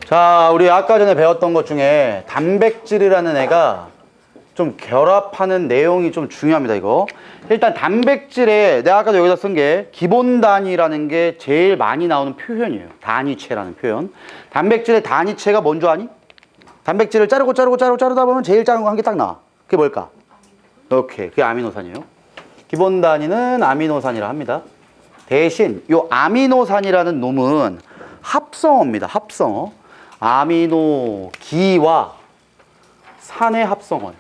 자, 우리 아까 전에 배웠던 것 중에 단백질이라는 애가 좀 결합하는 내용이 좀 중요합니다, 이거. 일단 단백질에 내가 아까도 여기다 쓴 게 기본 단위라는 게 제일 많이 나오는 표현이에요. 단위체라는 표현. 단백질의 단위체가 뭔지 아니? 단백질을 자르다 보면 제일 작은 거 한 개 딱 나와. 그게 뭘까? 오케이. 그게 아미노산이에요. 기본 단위는 아미노산이라 합니다. 대신 요 아미노산이라는 놈은 합성어입니다. 합성어. 아미노기와 산의 합성어예요.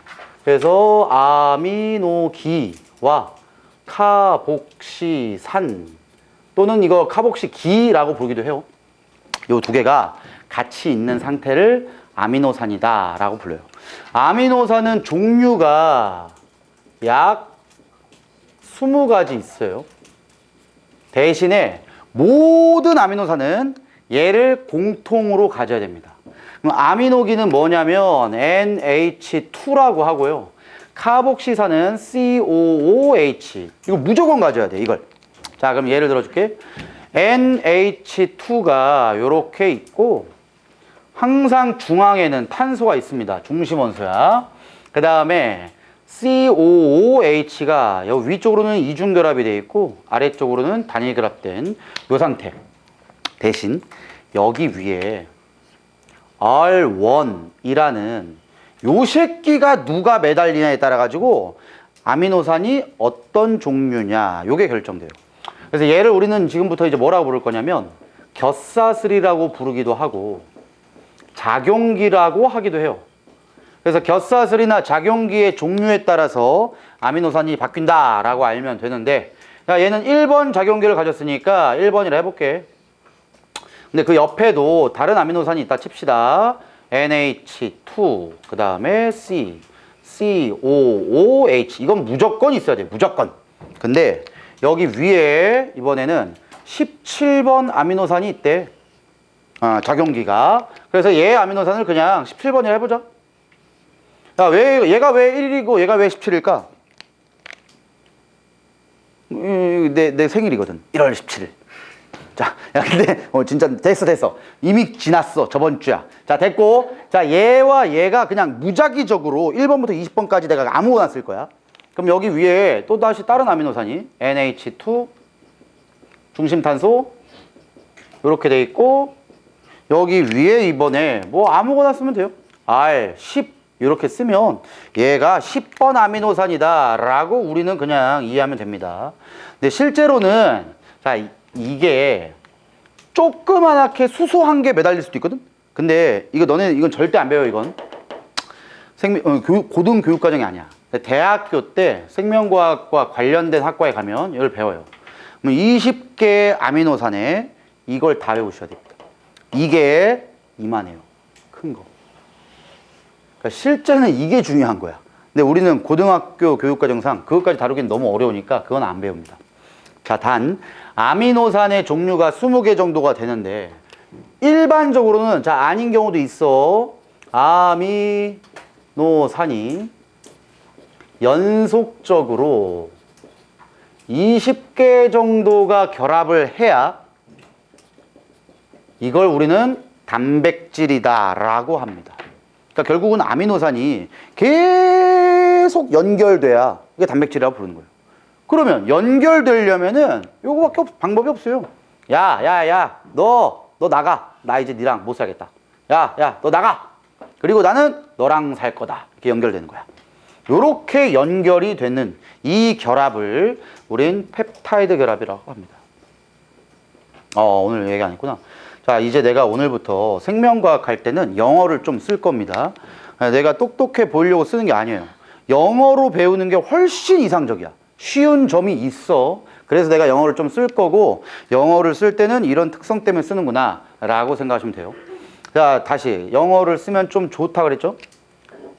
그래서 아미노기와 카복시산 또는 이거 카복시기라고 부르기도 해요. 요 두 개가 같이 있는 상태를 아미노산이다 라고 불러요. 아미노산은 종류가 약 20가지 있어요. 대신에 모든 아미노산은 얘를 공통으로 가져야 됩니다. 그럼 아미노기는 뭐냐면 NH2라고 하고요. 카복시산은 COOH. 이거 무조건 가져야 돼, 이걸. 자, 그럼 예를 들어줄게. NH2가 이렇게 있고 항상 중앙에는 탄소가 있습니다. 중심 원소야. 그 다음에 COOH가 여기 위쪽으로는 이중결합이 되어 있고 아래쪽으로는 단일 결합된 이 상태. 대신 여기 위에 R1이라는 요 새끼가 누가 매달리냐에 따라 가지고 아미노산이 어떤 종류냐 요게 결정돼요. 그래서 얘를 우리는 지금부터 이제 뭐라고 부를 거냐면 곁사슬이라고 부르기도 하고 작용기라고 하기도 해요. 그래서 곁사슬이나 작용기의 종류에 따라서 아미노산이 바뀐다라고 알면 되는데, 야, 얘는 1번 작용기를 가졌으니까 1번이라 해볼게. 근데 그 옆에도 다른 아미노산이 있다 칩시다. NH2, 그 다음에 C, COOH. 이건 무조건 있어야 돼, 무조건. 근데 여기 위에 이번에는 17번 아미노산이 있대. 작용기가. 그래서 얘 아미노산을 그냥 17번이라 해보자. 야, 얘가 왜 1이고 얘가 왜 17일까? 내 생일이거든. 1월 17일. 자, 야, 근데, 진짜 됐어. 이미 지났어. 저번 주야. 자, 됐고. 자, 얘와 얘가 그냥 무작위적으로 1번부터 20번까지 내가 아무거나 쓸 거야. 그럼 여기 위에 또 다시 다른 아미노산이 NH2, 중심탄소, 이렇게 돼 있고, 여기 위에 이번에 뭐 아무거나 쓰면 돼요. R10 이렇게 쓰면 얘가 10번 아미노산이다 라고 우리는 그냥 이해하면 됩니다. 근데 실제로는 자, 이게 조그만하게 수소한 게 매달릴 수도 있거든. 근데 이거 너네 이건 절대 안 배워. 이건 고등 교육 과정이 아니야. 대학교 때 생명과학과 관련된 학과에 가면 이걸 배워요. 20개 아미노산에 이걸 다 외우셔야 됩니다. 이게 이만해요. 큰 거. 그러니까 실제는 이게 중요한 거야. 근데 우리는 고등학교 교육과정상 그것까지 다루기는 너무 어려우니까 그건 안 배웁니다. 자, 단 아미노산의 종류가 20개 정도가 되는데 일반적으로는 자, 아닌 경우도 있어. 아미노산이 연속적으로 20개 정도가 결합을 해야 이걸 우리는 단백질이다 라고 합니다. 그러니까 결국은 아미노산이 계속 연결돼야 이게 단백질이라고 부르는 거예요. 그러면 연결되려면은 요거밖에 방법이 없어요. 야, 너 나가. 나 이제 니랑 못 살겠다. 야, 너 나가. 그리고 나는 너랑 살 거다. 이렇게 연결되는 거야. 요렇게 연결이 되는 이 결합을 우린 펩타이드 결합이라고 합니다. 오늘 얘기 안 했구나. 자, 이제 내가 오늘부터 생명과학 할 때는 영어를 좀 쓸 겁니다. 내가 똑똑해 보이려고 쓰는 게 아니에요. 영어로 배우는 게 훨씬 이상적이야. 쉬운 점이 있어. 그래서 내가 영어를 좀 쓸 거고, 영어를 쓸 때는 이런 특성 때문에 쓰는구나 라고 생각하시면 돼요. 자, 다시 영어를 쓰면 좀 좋다 그랬죠?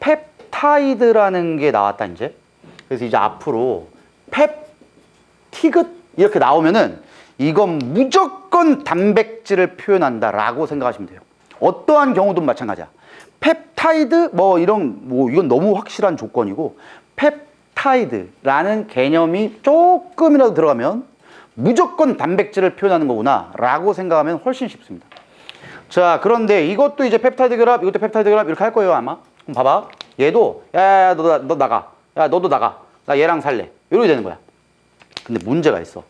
펩타이드라는 게 나왔다 이제. 그래서 이제 앞으로 펩티긋 이렇게 나오면은 이건 무조건 단백질을 표현한다 라고 생각하시면 돼요. 어떠한 경우도 마찬가지야. 펩타이드 이건 너무 확실한 조건이고, 펩타이드라는 개념이 조금이라도 들어가면 무조건 단백질을 표현하는 거구나 라고 생각하면 훨씬 쉽습니다. 자, 그런데 이것도 이제 펩타이드 결합, 이것도 펩타이드 결합 이렇게 할 거예요, 아마. 그럼 봐봐. 얘도 야, 너 나가. 야, 너도 나가. 나 얘랑 살래. 이렇게 되는 거야. 근데 문제가 있어.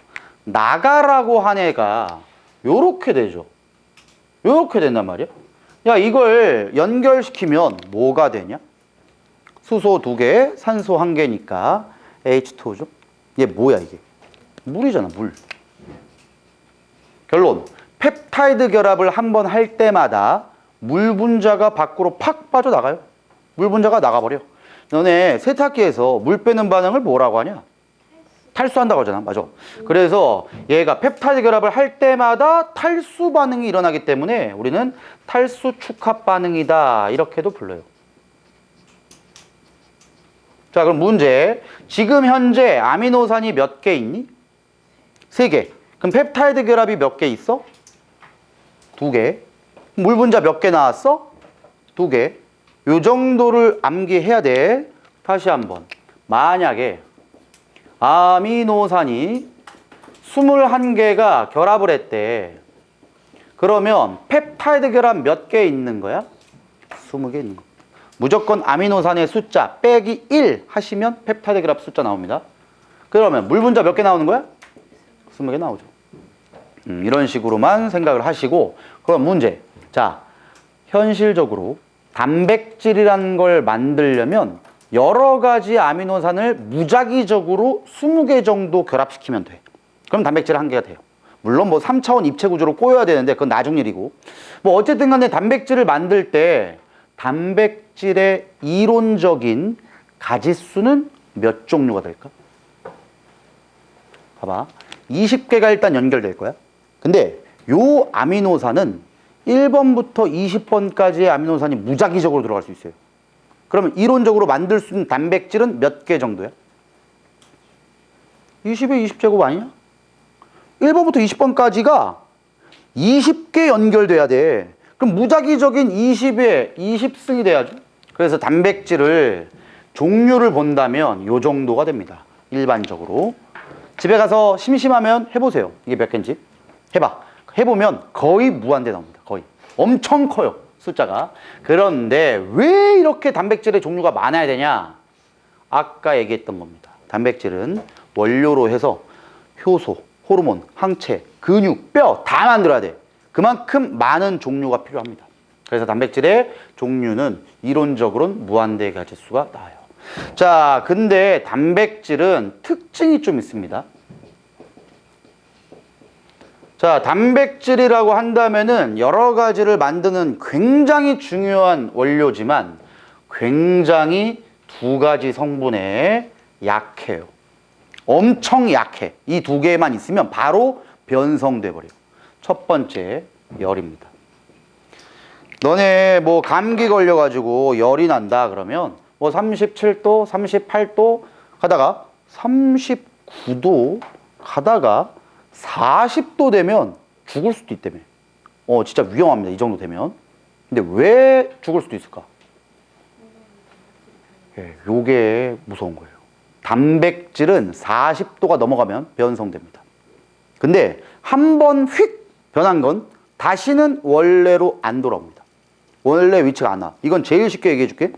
나가라고 한 애가 요렇게 되죠. 요렇게 된단 말이야. 야, 이걸 연결시키면 뭐가 되냐? 수소 2개, 산소 1개니까 H2O죠. 얘 뭐야, 이게? 물이잖아, 물. 결론. 펩타이드 결합을 한번 할 때마다 물 분자가 밖으로 팍 빠져나가요. 물 분자가 나가버려. 너네 세탁기에서 물 빼는 반응을 뭐라고 하냐? 탈수한다고 하잖아. 맞아. 그래서 얘가 펩타이드 결합을 할 때마다 탈수 반응이 일어나기 때문에 우리는 탈수 축합 반응이다. 이렇게도 불러요. 자, 그럼 문제. 지금 현재 아미노산이 몇 개 있니? 3개. 그럼 펩타이드 결합이 몇 개 있어? 2개. 물 분자 몇 개 나왔어? 2개. 요 정도를 암기해야 돼. 다시 한번. 만약에 아미노산이 21개가 결합을 했대. 그러면 펩타이드 결합 몇 개 있는 거야? 20개 있는 거. 무조건 아미노산의 숫자 빼기 1 하시면 펩타이드 결합 숫자 나옵니다. 그러면 물 분자 몇 개 나오는 거야? 20개 나오죠. 이런 식으로만 생각을 하시고, 그럼 문제. 자, 현실적으로 단백질이라는 걸 만들려면 여러 가지 아미노산을 무작위적으로 20개 정도 결합시키면 돼. 그럼 단백질 1개가 돼요. 물론 뭐 3차원 입체 구조로 꼬여야 되는데 그건 나중 일이고. 뭐 어쨌든 간에 단백질을 만들 때 단백질의 이론적인 가짓수는 몇 종류가 될까? 봐봐. 20개가 일단 연결될 거야. 근데 요 아미노산은 1번부터 20번까지의 아미노산이 무작위적으로 들어갈 수 있어요. 그러면 이론적으로 만들 수 있는 단백질은 몇 개 정도야? 20의 20제곱 아니냐? 1번부터 20번까지가 20개 연결돼야 돼. 그럼 무작위적인 20에 20승이 돼야죠. 그래서 단백질을 종류를 본다면 요 정도가 됩니다. 일반적으로. 집에 가서 심심하면 해보세요. 이게 몇 개인지. 해봐. 해보면 거의 무한대 나옵니다. 거의. 엄청 커요. 숫자가. 그런데 왜 이렇게 단백질의 종류가 많아야 되냐? 아까 얘기했던 겁니다. 단백질은 원료로 해서 효소, 호르몬, 항체, 근육, 뼈 다 만들어야 돼. 그만큼 많은 종류가 필요합니다. 그래서 단백질의 종류는 이론적으로는 무한대 가짓수가 나와요. 자, 근데 단백질은 특징이 좀 있습니다. 자, 단백질이라고 한다면은 여러 가지를 만드는 굉장히 중요한 원료지만 굉장히 2가지 성분에 약해요. 엄청 약해. 이 2개만 있으면 바로 변성돼 버려요. 첫 번째, 열입니다. 너네 뭐 감기 걸려가지고 열이 난다 그러면 뭐 37도, 38도 가다가 39도 가다가 40도 되면 죽을 수도 있다며. 진짜 위험합니다. 이 정도 되면. 근데 왜 죽을 수도 있을까? 요게 무서운 거예요. 단백질은 40도가 넘어가면 변성됩니다. 근데 한 번 휙 변한 건 다시는 원래로 안 돌아옵니다. 원래 위치가 안 와. 이건 제일 쉽게 얘기해 줄게.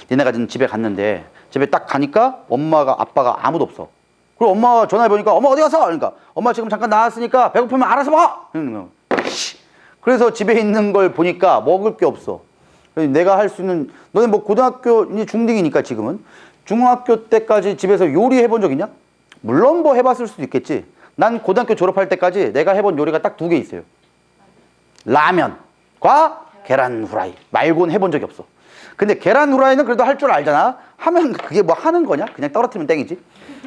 니네가 지금 집에 갔는데 집에 딱 가니까 엄마가 아빠가 아무도 없어. 그리고 엄마가 전화해보니까 엄마 어디 갔어? 그러니까 엄마 지금 잠깐 나왔으니까 배고프면 알아서 먹어. 그래서 집에 있는 걸 보니까 먹을 게 없어. 그래서 내가 할 수 있는, 너네 뭐 고등학교 중딩이니까 지금은 중학교 때까지 집에서 요리해 본 적 있냐? 물론 뭐 해봤을 수도 있겠지. 난 고등학교 졸업할 때까지 내가 해본 요리가 딱 2개 있어요. 라면과 계란 후라이 말고는 해본 적이 없어. 근데 계란 후라이는 그래도 할 줄 알잖아. 하면 그게 뭐 하는 거냐? 그냥 떨어뜨리면 땡이지.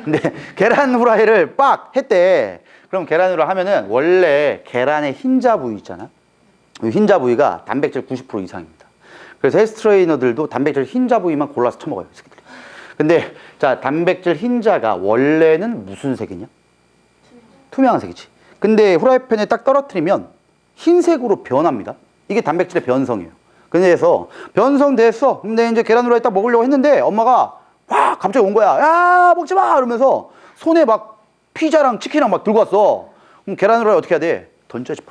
근데 계란 후라이를 빡 했대. 그럼 계란 후라이 하면은 원래 계란의 흰자 부위 있잖아. 이 흰자 부위가 단백질 90% 이상입니다. 그래서 헬스 트레이너들도 단백질 흰자 부위만 골라서 처먹어요. 근데 자, 단백질 흰자가 원래는 무슨 색이냐? 투명한 색이지. 근데 후라이팬에 딱 떨어뜨리면 흰색으로 변합니다. 이게 단백질의 변성이에요. 그래서 변성됐어. 근데 이제 계란 후라이 딱 먹으려고 했는데 엄마가 와 갑자기 온 거야. 야 먹지 마 이러면서 손에 막 피자랑 치킨이랑 막 들고 왔어. 그럼 계란 후라이 어떻게 해야 돼? 던져야지.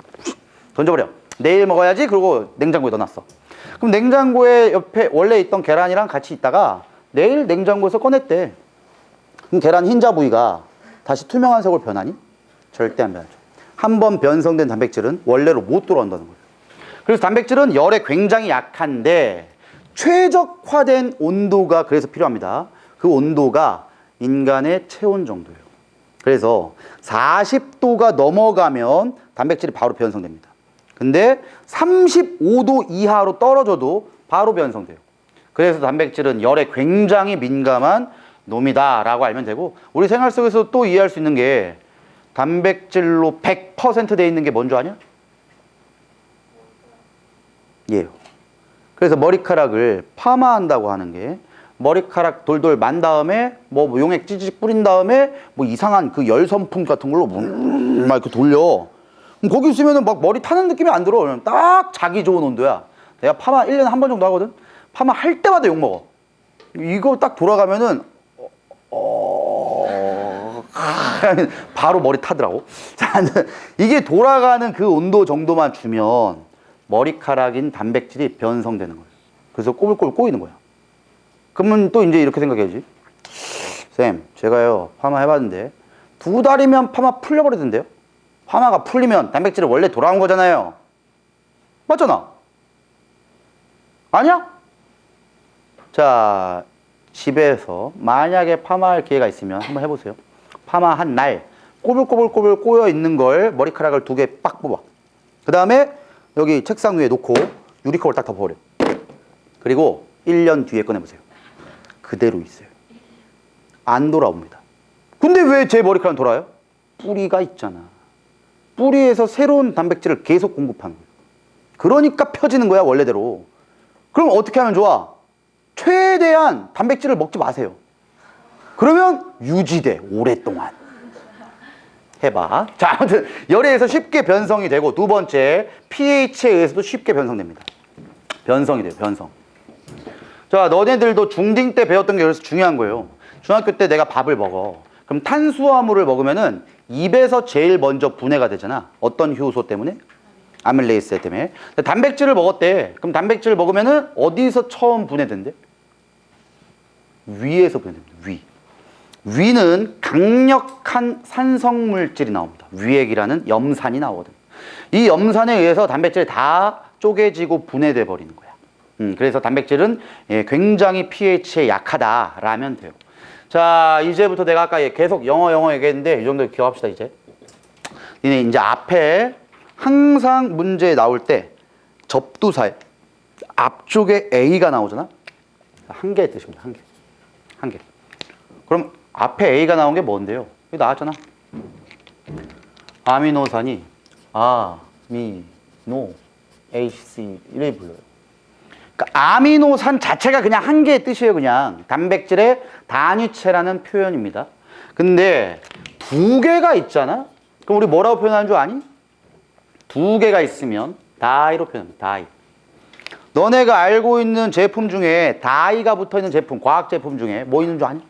던져버려. 내일 먹어야지. 그러고 냉장고에 넣어놨어. 그럼 냉장고에 옆에 원래 있던 계란이랑 같이 있다가 내일 냉장고에서 꺼냈대. 그럼 계란 흰자 부위가 다시 투명한 색으로 변하니? 절대 안 변하죠. 한 번 변성된 단백질은 원래로 못 돌아온다는 거예요. 그래서 단백질은 열에 굉장히 약한데 최적화된 온도가 그래서 필요합니다. 그 온도가 인간의 체온 정도예요. 그래서 40도가 넘어가면 단백질이 바로 변성됩니다. 근데 35도 이하로 떨어져도 바로 변성돼요. 그래서 단백질은 열에 굉장히 민감한 놈이다라고 알면 되고, 우리 생활 속에서 또 이해할 수 있는 게 단백질로 100% 돼 있는 게 뭔 줄 아냐? 예요. 그래서 머리카락을 파마한다고 하는 게 머리카락 돌돌 만 다음에 뭐 용액 찌직 뿌린 다음에 뭐 이상한 그 열 선풍 같은 걸로 막 이렇게 돌려. 그럼 거기 있으면은 막 머리 타는 느낌이 안 들어. 그냥 딱 자기 좋은 온도야. 내가 파마 1년에 한 번 정도 하거든. 파마 할 때마다 욕 먹어. 이거 딱 돌아가면은 바로 머리 타더라고. 자, 이게 돌아가는 그 온도 정도만 주면 머리카락인 단백질이 변성되는 거예요. 그래서 꼬불꼬불 꼬이는 거야. 그러면 또 이제 이렇게 생각해야지. 쌤, 제가요 파마 해봤는데 2달이면 파마 풀려버리던데요? 파마가 풀리면 단백질이 원래 돌아온 거잖아요. 맞잖아. 아니야? 자, 집에서 만약에 파마할 기회가 있으면 한번 해보세요. 파마한 날 꼬불꼬불꼬불 꼬여 있는 걸 머리카락을 2개 빡 뽑아. 그 다음에 여기 책상 위에 놓고 유리컵을 딱 덮어버려. 그리고 1년 뒤에 꺼내보세요. 그대로 있어요. 안 돌아옵니다. 근데 왜 제 머리카락은 돌아요? 뿌리가 있잖아. 뿌리에서 새로운 단백질을 계속 공급하는 거예요. 그러니까 펴지는 거야, 원래대로. 그럼 어떻게 하면 좋아? 최대한 단백질을 먹지 마세요. 그러면 유지돼, 오랫동안. 해봐. 자, 아무튼 열에서 쉽게 변성이 되고, 두 번째, pH에 의해서도 쉽게 변성됩니다. 변성이 돼요, 변성. 자, 너네들도 중딩 때 배웠던 게 그래서 중요한 거예요. 중학교 때 내가 밥을 먹어. 그럼 탄수화물을 먹으면은 입에서 제일 먼저 분해가 되잖아. 어떤 효소 때문에? 아밀레이스 때문에. 단백질을 먹었대. 그럼 단백질을 먹으면은 어디서 처음 분해된대? 위에서 분해됩니다. 위. 위는 강력한 산성물질이 나옵니다. 위액이라는 염산이 나오거든. 이 염산에 의해서 단백질이 다 쪼개지고 분해돼 버리는 거야. 그래서 단백질은 굉장히 pH에 약하다라면 돼요. 자, 이제부터 내가 아까 계속 영어 얘기했는데 이 정도 기억합시다. 이제 니네 이제 앞에 항상 문제 나올 때 접두사에 앞쪽에 A가 나오잖아. 한 개의 뜻입니다. 한 개. 한 개. 그럼 앞에 A가 나온 게 뭔데요? 여기 나왔잖아. 아미노산이 아미노 HC 이렇게 불러요. 그러니까 아미노산 자체가 그냥 한 개의 뜻이에요. 그냥 단백질의 단위체라는 표현입니다. 근데 2개가 있잖아. 그럼 우리 뭐라고 표현하는 줄 아니? 2개가 있으면 다이로 표현합니다. 다이. 너네가 알고 있는 제품 중에 다이가 붙어있는 제품, 과학 제품 중에 뭐 있는 줄 아니?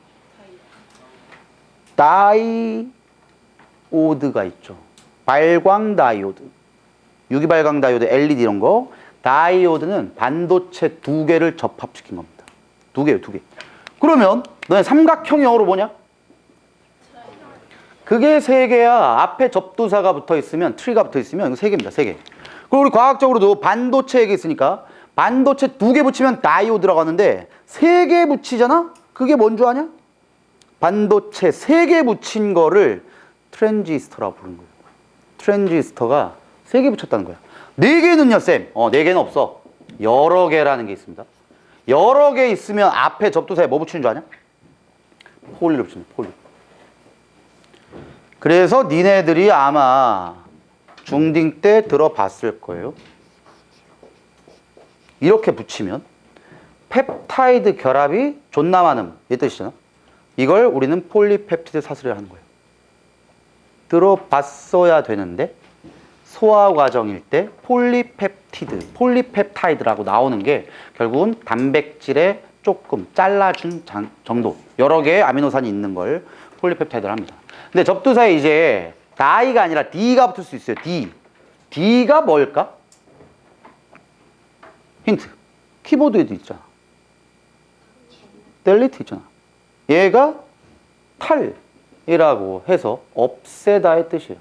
다이오드가 있죠. 발광 다이오드, 유기발광 다이오드, LED 이런 거. 다이오드는 반도체 2개를 접합시킨 겁니다. 2개요, 2개. 그러면 너네 삼각형이 영어로 뭐냐? 그게 3개야. 앞에 접두사가 붙어 있으면, 트리가 붙어 있으면 이거 3개입니다. 3개. 그리고 우리 과학적으로도 반도체 얘기했으니까 반도체 2개 붙이면 다이오드라고 하는데 3개 붙이잖아? 그게 뭔 줄 아냐? 반도체 3개 붙인 거를 트랜지스터라고 부르는 거예요. 트랜지스터가 3개 붙였다는 거야. 4개는요, 쌤? 4개는 없어. 여러 개라는 게 있습니다. 여러 개 있으면 앞에 접두사에 뭐 붙이는 줄 아냐? 폴리를 붙이는 거야, 폴리. 그래서 니네들이 아마 중딩 때 들어봤을 거예요. 이렇게 붙이면 펩타이드 결합이 존나 많음. 이 뜻이잖아. 이걸 우리는 폴리펩티드 사슬이라 하는 거예요. 들어봤어야 되는데 소화 과정일 때 폴리펩티드, 폴리펩타이드라고 나오는 게 결국은 단백질에 조금 잘라준 정도, 여러 개의 아미노산이 있는 걸 폴리펩타이드를 합니다. 근데 접두사에 이제 다이가 아니라 D가 붙을 수 있어요. D. D가 뭘까? 힌트. 키보드에도 있잖아. 델리트 있잖아. 얘가 탈이라고 해서 없애다의 뜻이에요.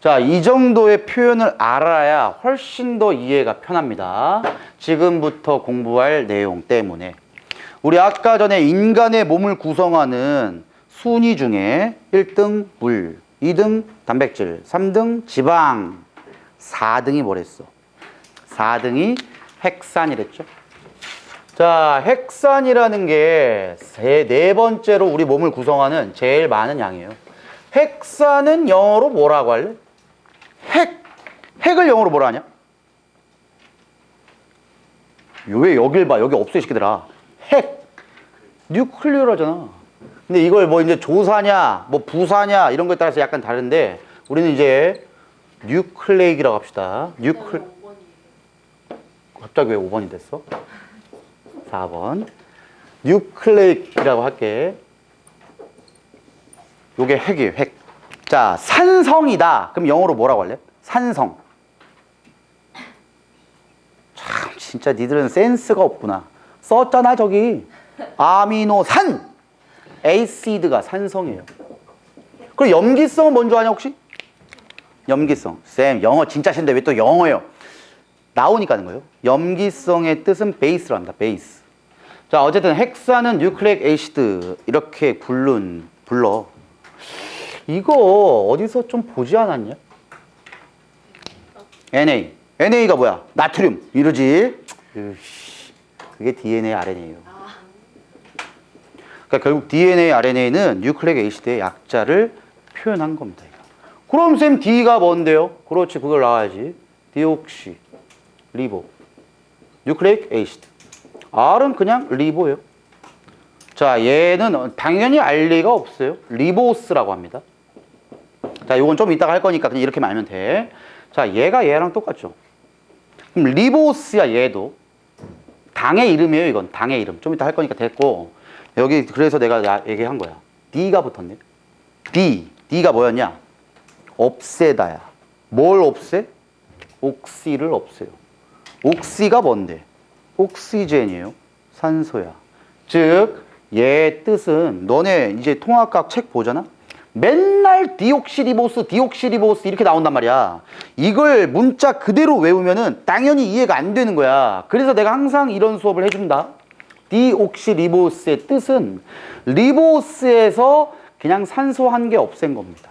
자, 이 정도의 표현을 알아야 훨씬 더 이해가 편합니다. 지금부터 공부할 내용 때문에. 우리 아까 전에 인간의 몸을 구성하는 순위 중에 1등 물, 2등 단백질, 3등 지방, 4등이 뭐랬어? 4등이 핵산이랬죠. 자, 핵산이라는 게 네 번째로 우리 몸을 구성하는 제일 많은 양이에요. 핵산은 영어로 뭐라고 할래? 핵을 영어로 뭐라 하냐? 왜 여길 봐? 여기 없어 이 새끼들아. 뉴클리어라잖아. 근데 이걸 뭐 이제 조사냐, 뭐 부사냐 이런 거에 따라서 약간 다른데 우리는 이제 뉴클레이크라고 합시다. 갑자기 왜 5번이 됐어? 4번. 뉴클레이크라고 할게. 요게 핵이에요, 핵. 자, 산성이다. 그럼 영어로 뭐라고 할래? 산성. 참, 진짜 니들은 센스가 없구나. 썼잖아, 저기. 아미노산. 에이시드가 산성이에요. 그리고 염기성은 뭔지 아냐, 혹시? 염기성. 쌤, 영어 진짜 싫은데 왜 또 영어예요? 나오니까 하는 거예요. 염기성의 뜻은 베이스로 합니다. 베이스. 자, 어쨌든 핵산은 뉴클레익 에이시드 이렇게 불러. 이거 어디서 좀 보지 않았냐? NA가 뭐야? 나트륨 이러지. 그게 DNA, RNA예요. 그러니까 결국 DNA, RNA는 뉴클레익 에이시드의 약자를 표현한 겁니다. 그럼 쌤 D가 뭔데요? 그렇지, 그걸 나와야지. 디옥시 리보 뉴클레익 에이시드. R은 그냥 리보예요. 자, 얘는 당연히 알 리가 없어요. 리보스라고 합니다. 자, 요건 좀 이따가 할 거니까 그냥 이렇게만 알면 돼. 자, 얘가 얘랑 똑같죠. 그럼 리보스야, 얘도. 당의 이름이에요, 이건. 당의 이름. 좀 이따 할 거니까 됐고. 여기 그래서 내가 얘기한 거야. D가 붙었네. D가 뭐였냐? 없애다야. 뭘 없애? 옥시를 없애요. 옥시가 뭔데? 옥시젠이에요. 산소야. 즉, 얘 뜻은 너네 이제 통합과학 책 보잖아? 맨날 디옥시리보스 이렇게 나온단 말이야. 이걸 문자 그대로 외우면은 당연히 이해가 안 되는 거야. 그래서 내가 항상 이런 수업을 해준다. 디옥시리보스의 뜻은 리보스에서 그냥 산소 한 개 없앤 겁니다.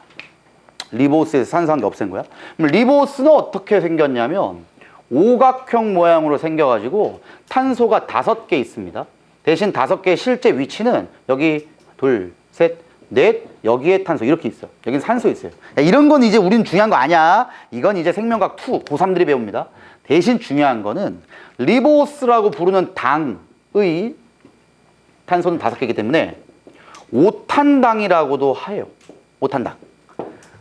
리보스에서 산소 한 개 없앤 거야. 그럼 리보스는 어떻게 생겼냐면 오각형 모양으로 생겨가지고 탄소가 5개 있습니다. 대신 5개의 실제 위치는 여기 둘, 셋, 넷, 여기에 탄소 이렇게 있어. 여긴 산소 있어요. 야, 이런 건 이제 우리는 중요한 거 아니야. 이건 이제 생명과학 2 고3들이 배웁니다. 대신 중요한 거는 리보스라고 부르는 당의 탄소는 5개이기 때문에 오탄당이라고도 해요. 오탄당.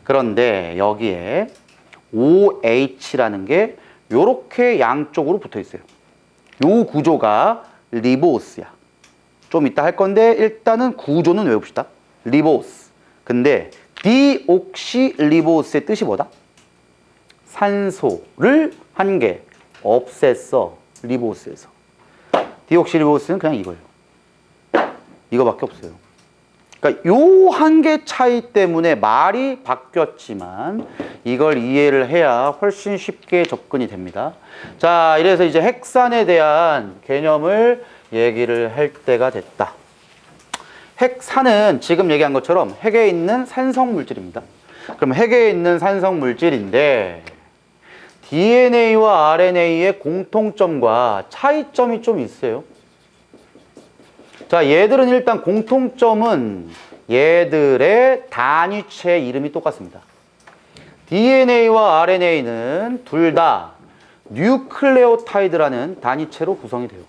그런데 여기에 OH라는 게 요렇게 양쪽으로 붙어 있어요. 요 구조가 리보스야. 좀 이따 할 건데 일단은 구조는 외웁시다. 리보스. 근데 디옥시리보스의 뜻이 뭐다? 산소를 한 개 없앴어. 리보스에서. 디옥시리보스는 그냥 이거예요. 이거밖에 없어요. 그러니까 요 한 개 차이 때문에 말이 바뀌었지만 이걸 이해를 해야 훨씬 쉽게 접근이 됩니다. 자, 이래서 이제 핵산에 대한 개념을 얘기를 할 때가 됐다. 핵산은 지금 얘기한 것처럼 핵에 있는 산성 물질입니다. 그럼 핵에 있는 산성 물질인데 DNA와 RNA의 공통점과 차이점이 좀 있어요. 자, 얘들은 일단 공통점은 얘들의 단위체 이름이 똑같습니다. DNA와 RNA는 둘 다 뉴클레오타이드라는 단위체로 구성이 돼요.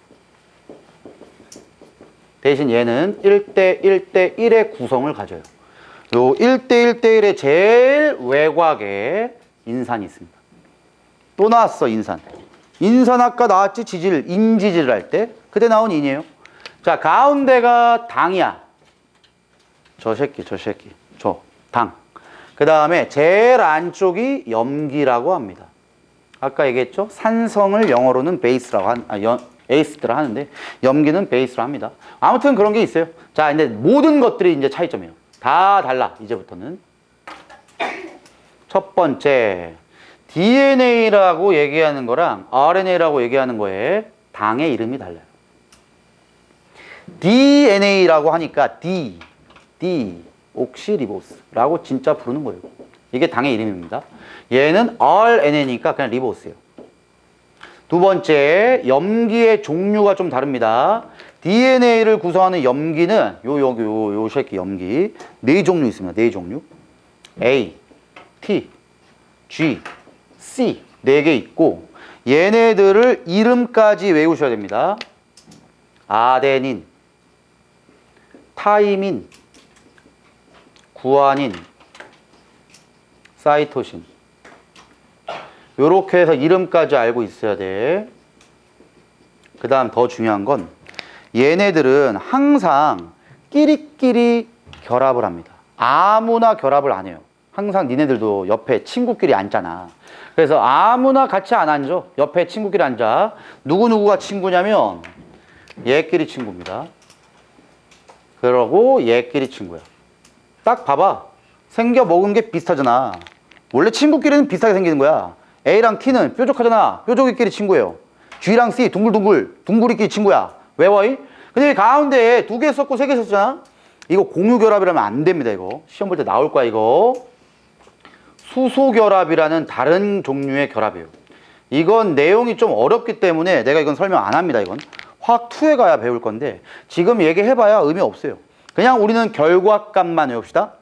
대신 얘는 1대1대1의 구성을 가져요. 요 1대1대1의 제일 외곽에 인산이 있습니다. 또 나왔어, 인산. 인산 아까 나왔지, 지질, 인지질을 할 때. 그때 나온 인이에요. 자, 가운데가 당이야. 저 새끼, 당. 그 다음에 제일 안쪽이 염기라고 합니다. 아까 얘기했죠? 산성을 영어로는 베이스라고 에이스트라 하는데 염기는 베이스라 합니다. 아무튼 그런 게 있어요. 자, 이제 모든 것들이 이제 차이점이에요. 다 달라. 이제부터는 첫 번째 DNA라고 얘기하는 거랑 RNA라고 얘기하는 거에 당의 이름이 달라요. DNA라고 하니까 옥시리보스라고 진짜 부르는 거예요. 이게 당의 이름입니다. 얘는 RNA니까 그냥 리보스예요. 두 번째, 염기의 종류가 좀 다릅니다. DNA를 구성하는 염기는 요 새끼 염기 네 종류 있습니다. 네 종류. A, T, G, C 네 개 있고 얘네들을 이름까지 외우셔야 됩니다. 아데닌, 타이민, 구아닌, 사이토신 요렇게 해서 이름까지 알고 있어야 돼. 그 다음 더 중요한 건 얘네들은 항상 끼리끼리 결합을 합니다. 아무나 결합을 안 해요. 항상 니네들도 옆에 친구끼리 앉잖아. 그래서 아무나 같이 안 앉아. 옆에 친구끼리 앉아. 누구누구가 친구냐면 얘끼리 친구입니다. 그러고 얘끼리 친구야. 딱 봐봐. 생겨 먹은 게 비슷하잖아. 원래 친구끼리는 비슷하게 생기는 거야. A랑 T는 뾰족하잖아. 뾰족이끼리 친구예요. G랑 C 둥글이끼리 친구야. 외워이? 근데 가운데에 두 개 썼고 세 개 썼잖아. 이거 공유결합이라면 안 됩니다. 이거 시험 볼 때 나올 거야. 이거 수소결합이라는 다른 종류의 결합이에요. 이건 내용이 좀 어렵기 때문에 내가 이건 설명 안 합니다. 이건 화학 2에 가야 배울 건데 지금 얘기해봐야 의미 없어요. 그냥 우리는 결과값만 외웁시다.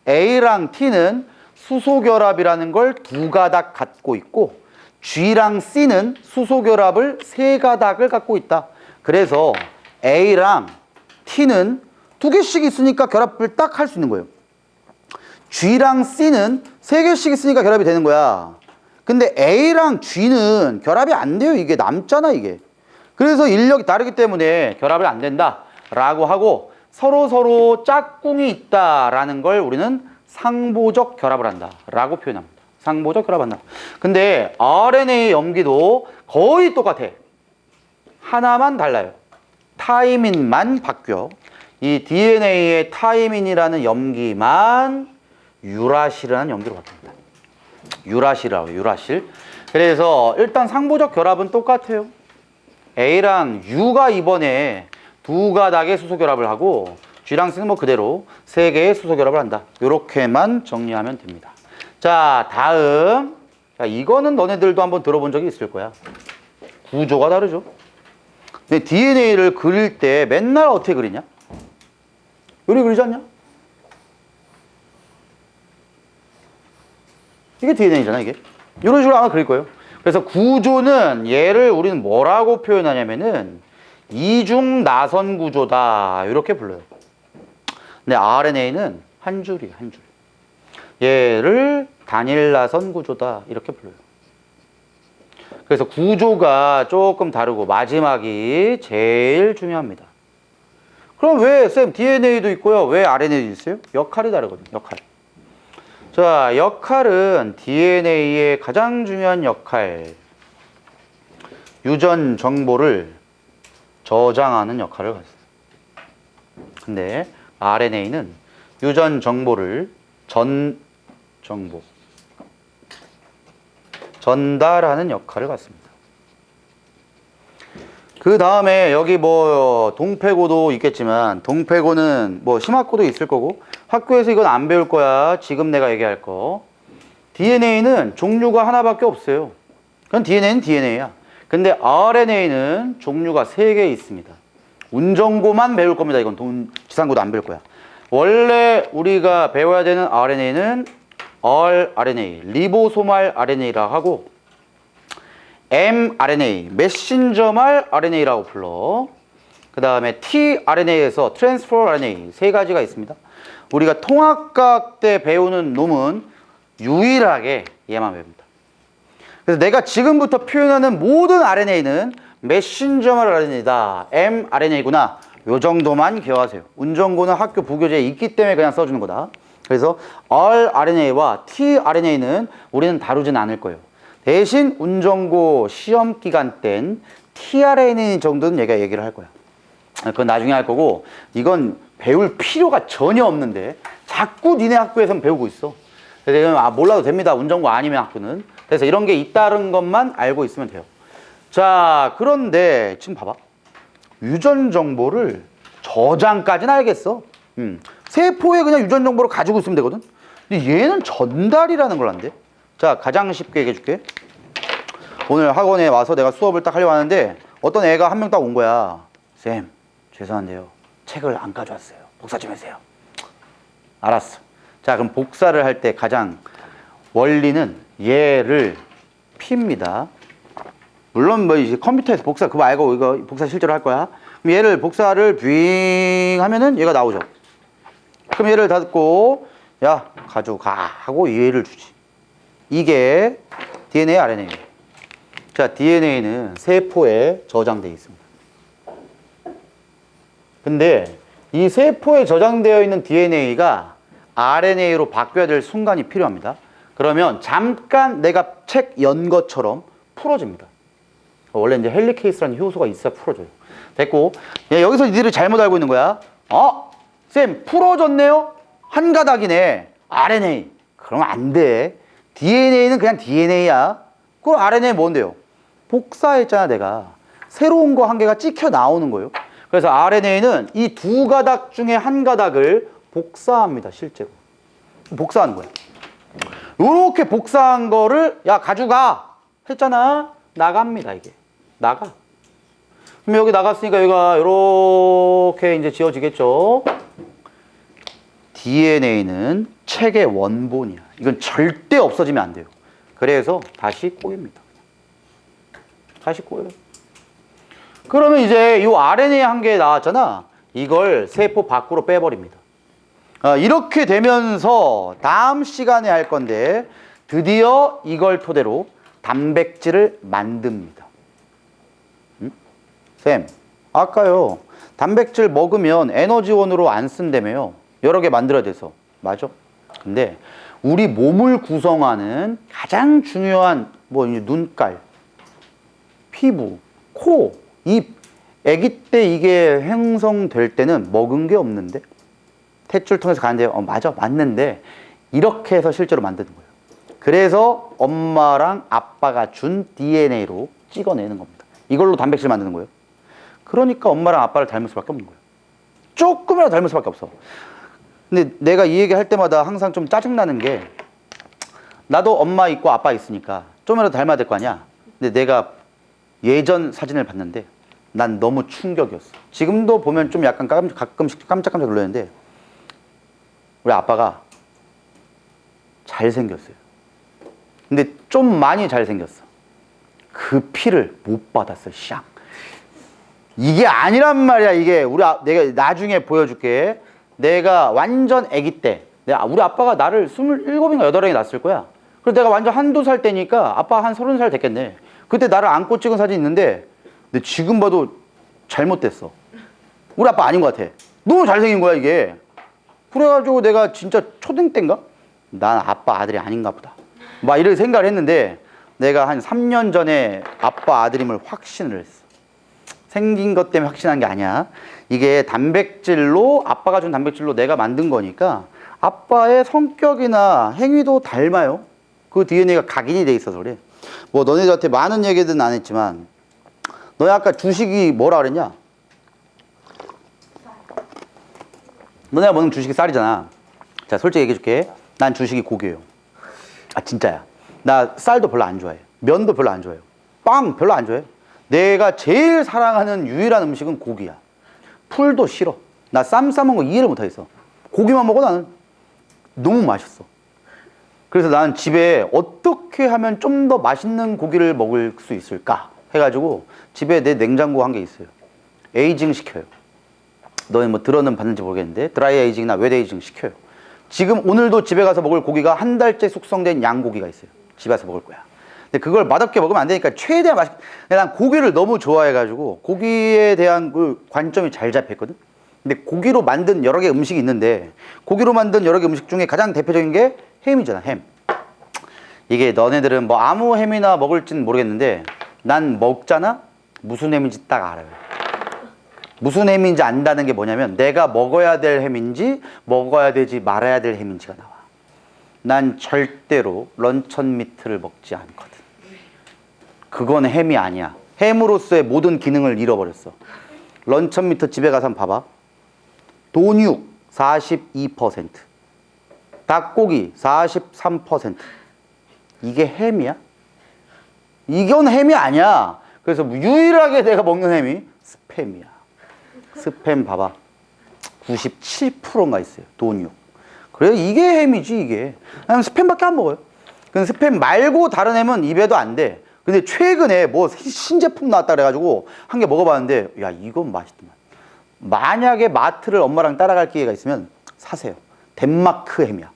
A랑 T는 수소결합이라는 걸 두 가닥 갖고 있고 G랑 C는 수소결합을 세 가닥을 갖고 있다. 그래서 A랑 T는 두 개씩 있으니까 결합을 딱 할 수 있는 거예요. G랑 C는 세 개씩 있으니까 결합이 되는 거야. 근데 A랑 G는 결합이 안 돼요. 이게 남잖아 이게. 그래서 인력이 다르기 때문에 결합이 안 된다 라고 하고 서로 짝꿍이 있다라는 걸 우리는 상보적 결합을 한다 라고 표현합니다. 상보적 결합한다. 근데 RNA 염기도 거의 똑같아. 하나만 달라요. 타이민만 바뀌어. 이 DNA의 타이민이라는 염기만 유라실이라는 염기로 바뀝니다. 유라실이라고 해요. 유라실. 그래서 일단 상보적 결합은 똑같아요. A랑 U가 이번에 두 가닥의 수소 결합을 하고 G랑 C는 뭐 그대로 세 개의 수소 결합을 한다. 이렇게만 정리하면 됩니다. 자, 다음. 자, 이거는 너네들도 한번 들어본 적이 있을 거야. 구조가 다르죠. 근데 DNA를 그릴 때 맨날 어떻게 그리냐? 요리 그리지 않냐? 이게 DNA잖아, 이게. 이런 식으로 아마 그릴 거예요. 그래서 구조는 얘를 우리는 뭐라고 표현하냐면은 이중 나선 구조다. 이렇게 불러요. 근데 RNA는 한 줄이에요, 한 줄. 얘를 단일 나선 구조다. 이렇게 불러요. 그래서 구조가 조금 다르고 마지막이 제일 중요합니다. 그럼 왜 쌤 DNA도 있고요. 왜 RNA도 있어요? 역할이 다르거든요. 역할. 자, 역할은 DNA의 가장 중요한 역할. 유전 정보를 저장하는 역할을 가졌어요. 근데 RNA는 유전 정보를 전달하는 역할을 갖습니다. 그 다음에 여기 뭐 동패고도 있겠지만 동패고는 뭐 심화고도 있을 거고 학교에서 이건 안 배울 거야. 지금 내가 얘기할 거. DNA는 종류가 하나밖에 없어요. 그건 DNA는 DNA야. 근데 RNA는 종류가 3개 있습니다. 운전고만 배울 겁니다. 이건 지상고도 안 배울 거야. 원래 우리가 배워야 되는 RNA는 rRNA, 리보소말 RNA라고 하고 mRNA, 메신저말 RNA라고 불러. 그 다음에 tRNA에서 트랜스포 RNA 3가지가 있습니다. 우리가 통합과학 때 배우는 놈은 유일하게 얘만 배웁니다. 그래서 내가 지금부터 표현하는 모든 RNA는 메신저말 RNA다. mRNA구나. 요 정도만 기억하세요. 운전고는 학교 부교재에 있기 때문에 그냥 써주는 거다. 그래서 rRNA와 tRNA는 우리는 다루진 않을 거예요. 대신 운전고 시험 기간 땐 tRNA 정도는 얘가 얘기를 할 거야. 그건 나중에 할 거고, 이건 배울 필요가 전혀 없는데 자꾸 니네 학교에선 배우고 있어. 그래서 몰라도 됩니다. 운전고 아니면 학교는. 그래서 이런 게 있다는 것만 알고 있으면 돼요. 자, 그런데 지금 봐봐. 유전 정보를 저장까지는 알겠어. 세포에 그냥 유전 정보를 가지고 있으면 되거든. 근데 얘는 전달이라는 걸 안돼. 자, 가장 쉽게 얘기해 줄게. 오늘 학원에 와서 내가 수업을 딱 하려고 하는데 어떤 애가 한 명 딱 온 거야. 쌤, 죄송한데요. 책을 안 가져왔어요. 복사 좀 해주세요. 알았어. 자, 그럼 복사를 할 때 가장 원리는 얘를 P입니다. 물론 뭐 이제 컴퓨터에서 복사 그거 알고 이거 복사 실제로 할 거야. 그럼 얘를 복사를 빙 하면은 얘가 나오죠. 그럼 얘를 닫고 야 가져가 하고 얘를 주지. 이게 DNA, RNA. 자, DNA는 세포에 저장되어 있습니다. 근데 이 세포에 저장되어 있는 DNA가 RNA로 바뀌어야 될 순간이 필요합니다. 그러면 잠깐 내가 책 연 것처럼 풀어집니다. 원래 이제 헬리케이스라는 효소가 있어야 풀어져요. 됐고, 야, 여기서 니들이 잘못 알고 있는 거야. 쌤, 풀어졌네요? 한 가닥이네. RNA. 그러면 안 돼. DNA는 그냥 DNA야. 그럼 RNA 뭔데요? 복사했잖아, 내가. 새로운 거 한 개가 찍혀 나오는 거예요. 그래서 RNA는 이 두 가닥 중에 한 가닥을 복사합니다, 실제로. 복사하는 거야. 요렇게 복사한 거를, 야, 가져가! 했잖아. 나갑니다, 이게. 나가. 그럼 여기 나갔으니까 여기가 요렇게 이제 지워지겠죠? DNA는 책의 원본이야. 이건 절대 없어지면 안 돼요. 그래서 다시 꼬입니다. 다시 꼬여요. 그러면 이제 이 RNA 한 개 나왔잖아. 이걸 세포 밖으로 빼버립니다. 이렇게 되면서 다음 시간에 할 건데 드디어 이걸 토대로 단백질을 만듭니다. 쌤, 아까요. 단백질 먹으면 에너지원으로 안 쓴다며요. 여러 개 만들어야 돼서. 맞아. 근데 우리 몸을 구성하는 가장 중요한 뭐 눈깔, 피부, 코, 입. 아기 때 이게 형성될 때는 먹은 게 없는데 탯줄 통해서 가는데 맞아. 맞는데 이렇게 해서 실제로 만드는 거예요. 그래서 엄마랑 아빠가 준 DNA로 찍어내는 겁니다. 이걸로 단백질 만드는 거예요. 그러니까 엄마랑 아빠를 닮을 수밖에 없는 거예요. 조금이라도 닮을 수밖에 없어. 근데 내가 이 얘기 할 때마다 항상 좀 짜증나는 게 나도 엄마 있고 아빠 있으니까 좀이라도 닮아야 될 거 아니야. 근데 내가 예전 사진을 봤는데 난 너무 충격이었어. 지금도 보면 좀 약간 가끔씩 깜짝깜짝 놀라는데 우리 아빠가 잘생겼어요. 근데 좀 많이 잘생겼어. 그 피를 못 받았어. 샹. 이게 아니란 말이야. 이게 내가 나중에 보여줄게. 내가 완전 아기 때 우리 아빠가 나를 27인가 8에 낳았을 거야. 그래서 내가 완전 한두 살 때니까 아빠 한 30살 됐겠네. 그때 나를 안고 찍은 사진 있는데 근데 지금 봐도 잘못됐어. 우리 아빠 아닌 것 같아. 너무 잘생긴 거야 이게. 그래가지고 내가 진짜 초등 때인가? 난 아빠 아들이 아닌가 보다. 막 이렇게 생각을 했는데 내가 한 3년 전에 아빠 아들임을 확신을 했어. 생긴 것 때문에 확신한 게 아니야. 이게 단백질로 아빠가 준 단백질로 내가 만든 거니까 아빠의 성격이나 행위도 닮아요. 그 DNA가 각인이 돼 있어서 그래. 뭐 너네들한테 많은 얘기는 안 했지만 너네 아까 주식이 뭐라 그랬냐? 너네가 먹는 주식이 쌀이잖아. 자, 솔직히 얘기해 줄게. 난 주식이 고기예요. 아, 진짜야. 나 쌀도 별로 안 좋아해. 면도 별로 안 좋아해요. 빵 별로 안 좋아해. 내가 제일 사랑하는 유일한 음식은 고기야. 풀도 싫어. 나 쌈 싸먹은 거 이해를 못하겠어. 고기만 먹어 나는. 너무 맛있어. 그래서 나는 집에 어떻게 하면 좀 더 맛있는 고기를 먹을 수 있을까 해가지고 집에 내 냉장고 한 개 있어요. 에이징 시켜요. 너네 뭐 들어는 봤는지 모르겠는데 드라이 에이징이나 웨트 에이징 시켜요. 지금 오늘도 집에 가서 먹을 고기가 한 달째 숙성된 양고기가 있어요. 집에 가서 먹을 거야. 근데 그걸 맛없게 먹으면 안 되니까 최대한 맛있게. 난 고기를 너무 좋아해가지고 고기에 대한 그 관점이 잘 잡혔거든. 근데 고기로 만든 여러 개 음식이 있는데 고기로 만든 여러 개 음식 중에 가장 대표적인 게 햄이잖아. 햄. 이게 너네들은 뭐 아무 햄이나 먹을지는 모르겠는데 난 먹잖아? 무슨 햄인지 딱 알아요. 무슨 햄인지 안다는 게 뭐냐면 내가 먹어야 될 햄인지 먹어야 되지 말아야 될 햄인지가 나와. 난 절대로 런천 미트를 먹지 않거든. 그건 햄이 아니야. 햄으로서의 모든 기능을 잃어버렸어. 런천 미트 집에 가서 한번 봐봐. 돈육 42%, 닭고기 43%. 이게 햄이야? 이건 햄이 아니야. 그래서 유일하게 내가 먹는 햄이 스팸이야. 스팸 봐봐. 97%인가 있어요. 돈육. 그래 이게 햄이지 이게. 난 스팸밖에 안 먹어요. 근데 스팸 말고 다른 햄은 입에도 안 돼. 근데 최근에 뭐 신제품 나왔다 그래가지고 한 개 먹어봤는데 야 이건 맛있더만. 만약에 마트를 엄마랑 따라갈 기회가 있으면 사세요. 덴마크 햄이야.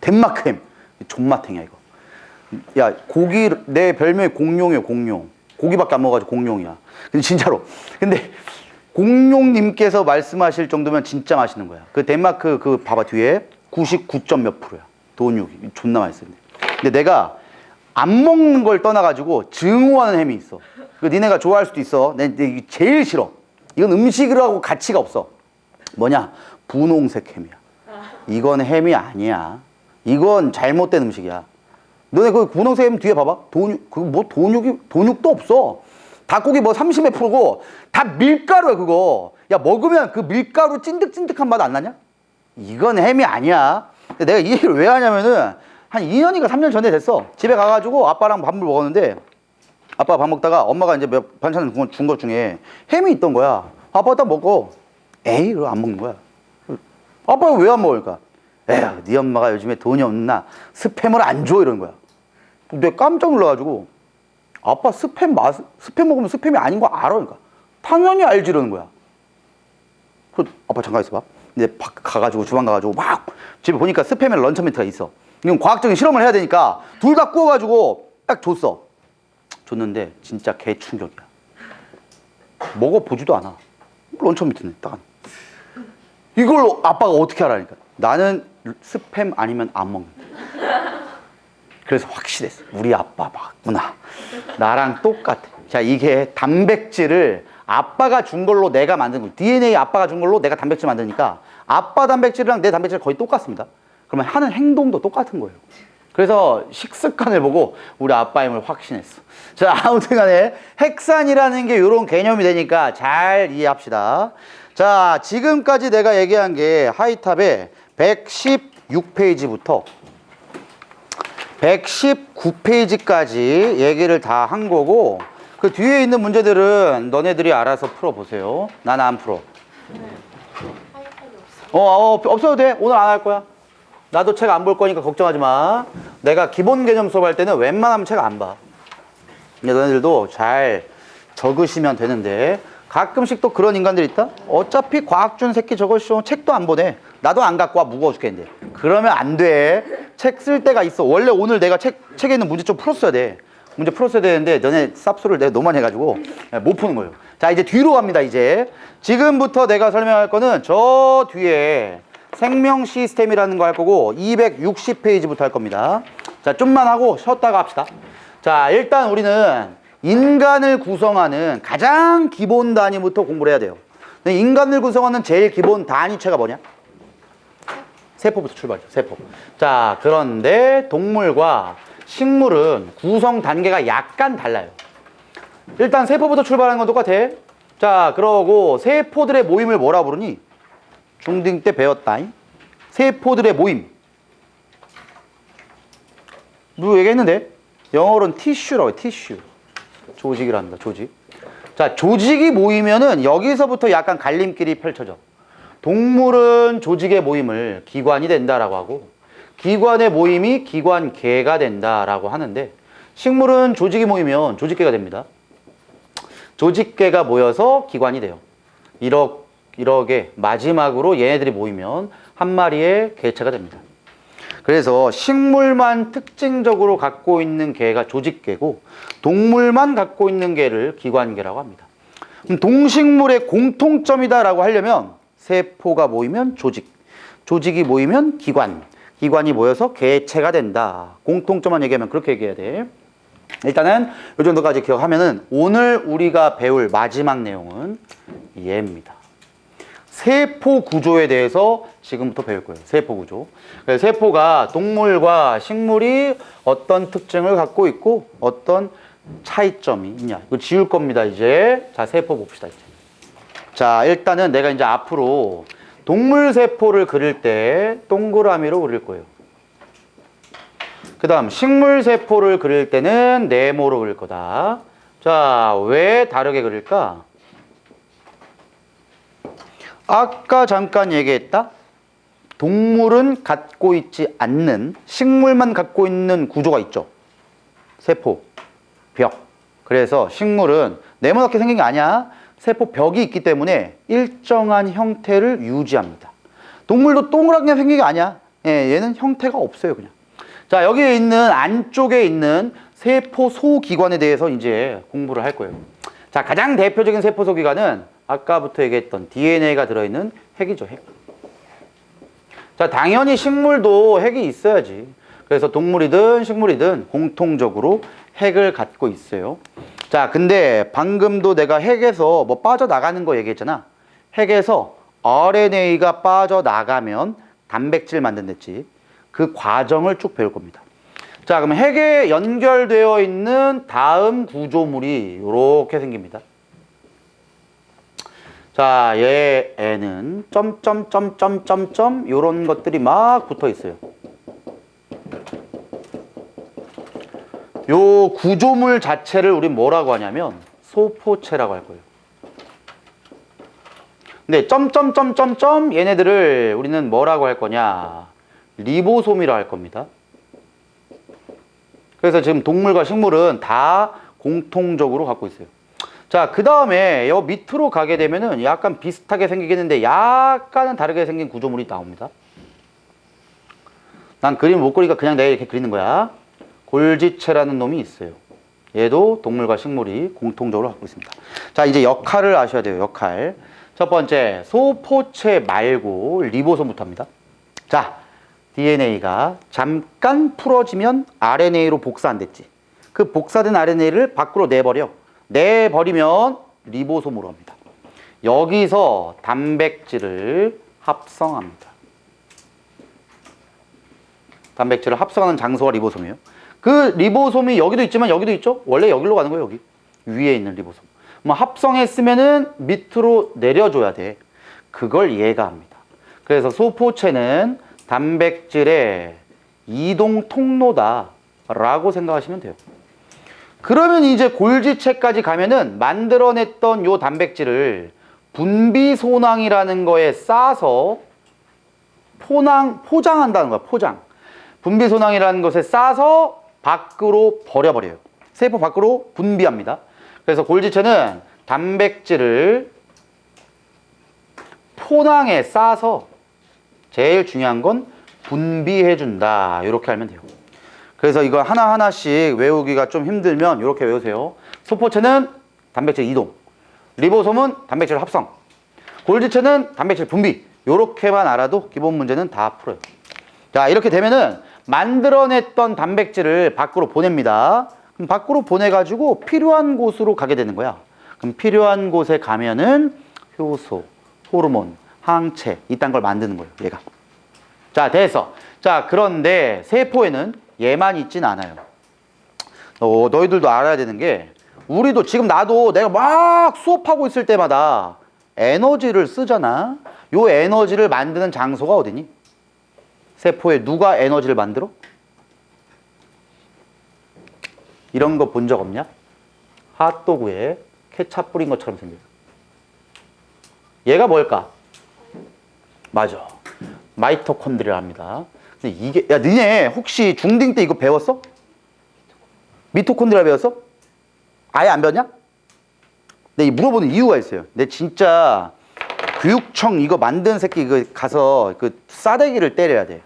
덴마크 햄. 존맛탱이야 이거. 야 고기 내 별명이 공룡이에요. 공룡. 고기밖에 안 먹어가지고 공룡이야. 근데 진짜로. 근데 공룡님께서 말씀하실 정도면 진짜 맛있는 거야. 그 덴마크 그 봐봐 뒤에 99점 몇 프로야. 돈육이 존나 맛있어요. 근데 내가 안 먹는 걸 떠나가지고 증오하는 햄이 있어. 그 니네가 좋아할 수도 있어. 내 이게 제일 싫어. 이건 음식이라고 가치가 없어. 뭐냐? 분홍색 햄이야. 이건 햄이 아니야. 이건 잘못된 음식이야. 너네 그 분홍색 햄 뒤에 봐봐. 돈육, 그 뭐 돈육도 없어. 닭고기 뭐 30몇 프로고 다 밀가루야 그거. 야 먹으면 그 밀가루 찐득찐득한 맛 안 나냐? 이건 햄이 아니야. 근데 내가 이 얘기를 왜 하냐면은 한 2년인가 3년 전에 됐어. 집에 가가지고 아빠랑 밥을 먹었는데 아빠가 밥 먹다가 엄마가 이제 몇 반찬을 준 것 중에 햄이 있던 거야. 아빠가 딱 먹고 에이 그거 안 먹는 거야. 아빠가 왜 안 먹을까? 에휴 네 엄마가 요즘에 돈이 없나 스팸을 안 줘 이러는 거야. 내가 깜짝 놀라가지고 아빠 스팸 먹으면 스팸이 아닌 거 알아? 그러니까 당연히 알지 이러는 거야. 그래서 아빠 잠깐 있어봐. 이제 가가지고 주방 가가지고 막 집에 보니까 스팸에 런천 미트가 있어. 이건 과학적인 실험을 해야 되니까 둘 다 구워가지고 딱 줬어. 줬는데 진짜 개 충격이야. 먹어보지도 않아. 런천 미트는 딱. 이걸 아빠가 어떻게 하라니까. 나는 스팸 아니면 안 먹는다. 그래서 확실했어. 우리 아빠 맞구나. 나랑 똑같아. 자, 이게 단백질을 아빠가 준 걸로 내가 만든 거. DNA 아빠가 준 걸로 내가 단백질 만드니까 아빠 단백질이랑 내 단백질 거의 똑같습니다. 그러면 하는 행동도 똑같은 거예요. 그래서 식습관을 보고 우리 아빠임을 확신했어. 자, 아무튼 간에 핵산이라는 게 이런 개념이 되니까 잘 이해합시다. 자, 지금까지 내가 얘기한 게 하이탑의 116페이지부터 119페이지까지 얘기를 다 한 거고 그 뒤에 있는 문제들은 너네들이 알아서 풀어보세요. 나는 안 풀어. 없어도 돼. 오늘 안 할 거야. 나도 책 안 볼 거니까 걱정하지 마. 내가 기본 개념 수업할 때는 웬만하면 책 안 봐. 근데 너네들도 잘 적으시면 되는데 가끔씩 또 그런 인간들 있다? 어차피 과학준 새끼 저거 쇼 책도 안 보내. 나도 안 갖고 와 무거워 죽겠는데. 그러면 안 돼. 책 쓸 때가 있어. 원래 오늘 내가 책에 있는 문제 좀 풀었어야 돼. 문제 풀었어야 되는데 너네 쌉소리를 내가 너무 많이 해가지고 못 푸는 거예요. 자 이제 뒤로 갑니다. 이제 지금부터 내가 설명할 거는 저 뒤에 생명 시스템이라는 거 할 거고 260페이지부터 할 겁니다. 자 좀만 하고 쉬었다가 합시다. 자 일단 우리는 인간을 구성하는 가장 기본 단위부터 공부를 해야 돼요. 인간을 구성하는 제일 기본 단위체가 뭐냐? 세포부터 출발이죠. 세포. 자 그런데 동물과 식물은 구성 단계가 약간 달라요. 일단 세포부터 출발하는 건 똑같아. 자 그러고 세포들의 모임을 뭐라 부르니? 중딩 때 배웠다잉. 세포들의 모임. 누구 얘기했는데? 영어로는 티슈라고 해요. 티슈. 조직이랍니다. 조직. 자 조직이 모이면은 여기서부터 약간 갈림길이 펼쳐져. 동물은 조직의 모임을 기관이 된다라고 하고 기관의 모임이 기관계가 된다라고 하는데 식물은 조직이 모이면 조직계가 됩니다. 조직계가 모여서 기관이 돼요. 이렇게 마지막으로 얘네들이 모이면 한 마리의 개체가 됩니다. 그래서 식물만 특징적으로 갖고 있는 개가 조직계고 동물만 갖고 있는 개를 기관계라고 합니다. 그럼 동식물의 공통점이다라고 하려면 세포가 모이면 조직, 조직이 모이면 기관, 기관이 모여서 개체가 된다. 공통점만 얘기하면 그렇게 얘기해야 돼. 일단은 이 정도까지 기억하면은 오늘 우리가 배울 마지막 내용은 얘입니다. 세포 구조에 대해서 지금부터 배울 거예요. 세포 구조. 그래서 세포가 동물과 식물이 어떤 특징을 갖고 있고 어떤 차이점이 있냐. 이거 지울 겁니다, 이제. 자, 세포 봅시다, 이제. 자, 일단은 내가 이제 앞으로 동물 세포를 그릴 때 동그라미로 그릴 거예요. 그 다음 식물 세포를 그릴 때는 네모로 그릴 거다. 자, 왜 다르게 그릴까? 아까 잠깐 얘기했다. 동물은 갖고 있지 않는, 식물만 갖고 있는 구조가 있죠. 세포, 벽. 그래서 식물은 네모나게 생긴 게 아니야. 세포 벽이 있기 때문에 일정한 형태를 유지합니다. 동물도 동그랗게 생긴 게 아니야. 예, 얘는 형태가 없어요, 그냥. 자, 여기에 있는 안쪽에 있는 세포 소기관에 대해서 이제 공부를 할 거예요. 자, 가장 대표적인 세포 소기관은 아까부터 얘기했던 DNA가 들어있는 핵이죠, 핵. 자, 당연히 식물도 핵이 있어야지. 그래서 동물이든 식물이든 공통적으로 핵을 갖고 있어요. 자, 근데 방금도 내가 핵에서 뭐 빠져나가는 거 얘기했잖아. 핵에서 RNA가 빠져나가면 단백질 만든댔지. 그 과정을 쭉 배울 겁니다. 자, 그럼 핵에 연결되어 있는 다음 구조물이 이렇게 생깁니다. 자, 얘는 점점점점점점 이런 것들이 막 붙어 있어요. 요 구조물 자체를 우리 뭐라고 하냐면 소포체라고 할 거예요. 근데 점점점점점 얘네들을 우리는 뭐라고 할 거냐? 리보솜이라 할 겁니다. 그래서 지금 동물과 식물은 다 공통적으로 갖고 있어요. 자, 그 다음에 여 밑으로 가게 되면은 약간 비슷하게 생기겠는데 약간은 다르게 생긴 구조물이 나옵니다. 난 그림 못 그리니까 그냥 내가 이렇게 그리는 거야. 골지체라는 놈이 있어요. 얘도 동물과 식물이 공통적으로 갖고 있습니다. 자, 이제 역할을 아셔야 돼요. 역할. 첫 번째, 소포체 말고 리보솜부터 합니다. 자, DNA가 잠깐 풀어지면 RNA로 복사 안 됐지. 그 복사된 RNA를 밖으로 내버려. 내버리면 리보솜으로 합니다. 여기서 단백질을 합성합니다. 단백질을 합성하는 장소가 리보솜이에요. 그 리보솜이 여기도 있지만 여기도 있죠? 원래 여기로 가는 거예요, 여기. 위에 있는 리보솜. 뭐 합성했으면은 밑으로 내려줘야 돼. 그걸 얘가 합니다. 그래서 소포체는 단백질의 이동 통로다라고 생각하시면 돼요. 그러면 이제 골지체까지 가면은 만들어냈던 요 단백질을 분비소낭이라는 거에 싸서 포장한다는 거야, 포장. 분비소낭이라는 것에 싸서 밖으로 버려버려요. 세포 밖으로 분비합니다. 그래서 골지체는 단백질을 포낭에 싸서 제일 중요한 건 분비해준다. 이렇게 알면 돼요. 그래서 이거 하나하나씩 외우기가 좀 힘들면 이렇게 외우세요. 소포체는 단백질 이동, 리보솜은 단백질 합성, 골지체는 단백질 분비. 이렇게만 알아도 기본 문제는 다 풀어요. 자, 이렇게 되면은 만들어냈던 단백질을 밖으로 보냅니다. 그럼 밖으로 보내가지고 필요한 곳으로 가게 되는 거야. 그럼 필요한 곳에 가면은 효소, 호르몬, 항체 이딴 걸 만드는 거예요, 얘가. 자, 됐어. 자, 그런데 세포에는 얘만 있진 않아요. 너희들도 알아야 되는 게, 우리도 지금 나도 내가 막 수업하고 있을 때마다 에너지를 쓰잖아. 요 에너지를 만드는 장소가 어디니? 세포에 누가 에너지를 만들어? 이런 거 본 적 없냐? 핫도그에 케찹 뿌린 것처럼 생겨요. 얘가 뭘까? 맞아. 마이토콘드리아 합니다. 근데 이게, 야, 너네 혹시 중딩 때 이거 배웠어? 미토콘드리아 배웠어? 아예 안 배웠냐? 근데 물어보는 이유가 있어요. 내 진짜 교육청 이거 만든 새끼 이거 가서 그 싸대기를 때려야 돼.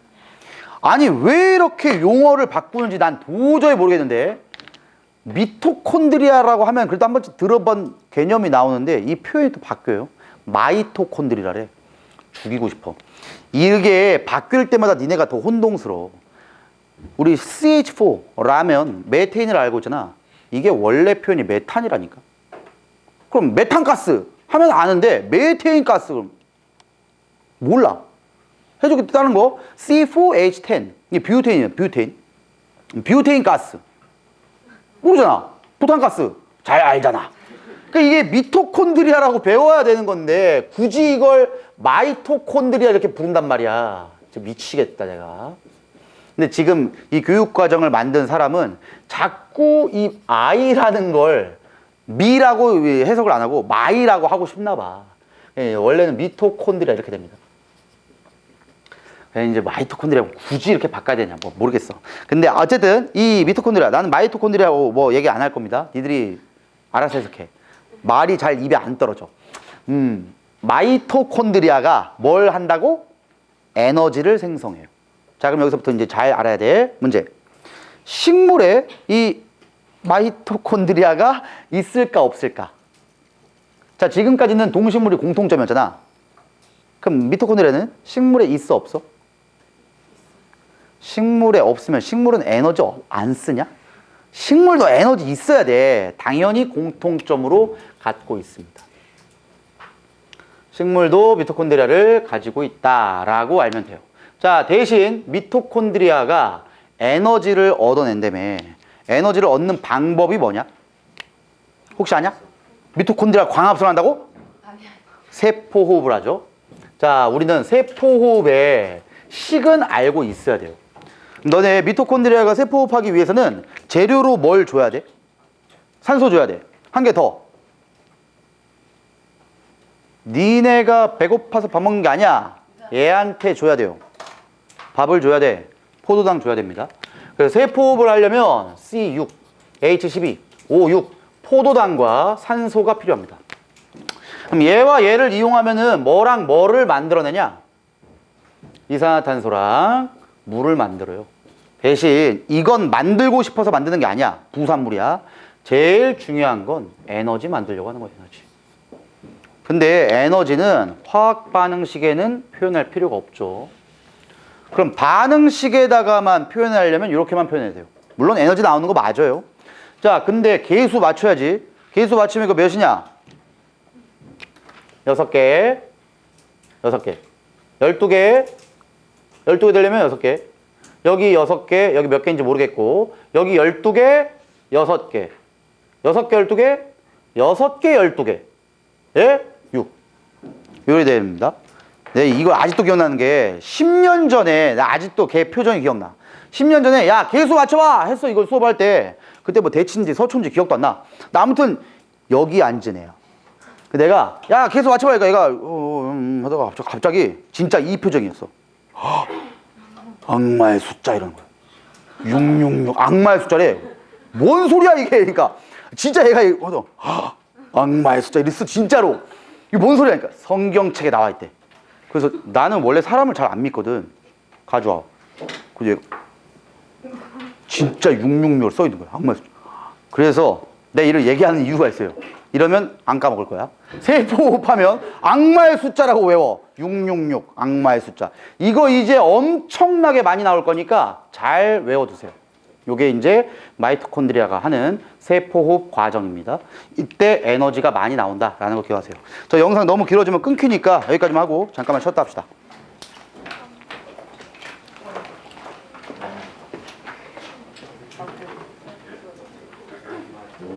아니, 왜 이렇게 용어를 바꾸는지 난 도저히 모르겠는데, 미토콘드리아라고 하면 그래도 한 번쯤 들어본 개념이 나오는데 이 표현이 또 바뀌어요. 마이토콘드리아래. 죽이고 싶어. 이게 바뀔 때마다 니네가 더 혼동스러워. 우리 CH4 라면 메테인을 알고 있잖아. 이게 원래 표현이 메탄이라니까. 그럼 메탄가스 하면 아는데 메테인 가스 그럼 몰라. 해주겠다는 거 C4H10 이게 뷰테인이야. 뷰테인 가스 모르잖아. 부탄가스 잘 알잖아. 그러니까 이게 미토콘드리아라고 배워야 되는 건데 굳이 이걸 마이토콘드리아 이렇게 부른단 말이야. 진짜 미치겠다 내가. 근데 지금 이 교육과정을 만든 사람은 자꾸 이 I라는 걸 미라고 해석을 안 하고 마이라고 하고 싶나 봐. 예, 원래는 미토콘드리아 이렇게 됩니다. 이제 마이토콘드리아 굳이 이렇게 바꿔야 되냐 뭐 모르겠어. 근데 어쨌든 이 미토콘드리아 나는 마이토콘드리아고 뭐 얘기 안 할 겁니다. 니들이 알아서 해석해. 말이 잘 입에 안 떨어져. 마이토콘드리아가 뭘 한다고? 에너지를 생성해요. 자, 그럼 여기서부터 이제 잘 알아야 될 문제. 식물에 이 마이토콘드리아가 있을까 없을까? 자, 지금까지는 동식물이 공통점이었잖아. 그럼 미토콘드리아는 식물에 있어 없어? 식물에 없으면 식물은 에너지 안 쓰냐? 식물도 에너지 있어야 돼. 당연히 공통점으로 갖고 있습니다. 식물도 미토콘드리아를 가지고 있다라고 알면 돼요. 자, 대신 미토콘드리아가 에너지를 얻어낸다며. 에너지를 얻는 방법이 뭐냐? 혹시 아냐? 미토콘드리아 광합성을 한다고? 세포호흡을 하죠. 자, 우리는 세포호흡의 식은 알고 있어야 돼요. 너네 미토콘드리아가 세포호흡하기 위해서는 재료로 뭘 줘야 돼? 산소 줘야 돼. 한 개 더. 니네가 배고파서 밥 먹는 게 아니야. 얘한테 줘야 돼요. 밥을 줘야 돼. 포도당 줘야 됩니다. 그래서 세포호흡을 하려면 C6, H12, O6 포도당과 산소가 필요합니다. 그럼 얘와 얘를 이용하면은 뭐랑 뭐를 만들어내냐? 이산화탄소랑 물을 만들어요. 대신 이건 만들고 싶어서 만드는 게 아니야. 부산물이야. 제일 중요한 건 에너지 만들려고 하는 거야. 에너지. 근데 에너지는 화학 반응식에는 표현할 필요가 없죠. 그럼 반응식에다가만 표현하려면 이렇게만 표현해야 돼요. 물론 에너지 나오는 거 맞아요. 자, 근데 계수 맞춰야지. 계수 맞추면 이거 몇이냐? 6개, 6개, 12개, 12개 되려면 6개. 여기 6개, 여기 몇 개인지 모르겠고, 여기 12개, 6개. 6개, 12개, 6개, 12개. 예? 6. 요리 됩니다. 네, 이거 아직도 기억나는 게 10년 전에, 나 아직도 걔 표정이 기억나. 10년 전에, 야, 계수 맞춰봐! 했어, 이걸 수업할 때. 그때 뭐 대치인지 서초인지 기억도 안 나. 나 아무튼 여기 앉은 애야. 내가, 야, 계수 맞춰봐! 얘가, 하다가 갑자기 진짜 이 표정이었어. 악마의 숫자 이러는 거야. 666 악마의 숫자래. 뭔 소리야 이게. 그러니까 진짜 얘가 악마의 숫자 이랬어 진짜로. 이게 뭔 소리야니까 성경책에 나와 있대. 그래서 나는 원래 사람을 잘 안 믿거든. 가져와. 그래서 진짜 666을 써 있는 거야. 악마의 숫자. 그래서 내가 이를 얘기하는 이유가 있어요. 이러면 안 까먹을 거야. 세포호흡하면 악마의 숫자라고 외워. 666 악마의 숫자. 이거 이제 엄청나게 많이 나올 거니까 잘 외워두세요. 요게 이제 마이토콘드리아가 하는 세포호흡 과정입니다. 이때 에너지가 많이 나온다라는 거 기억하세요. 저 영상 너무 길어지면 끊기니까 여기까지만 하고 잠깐만 쉬었다 합시다.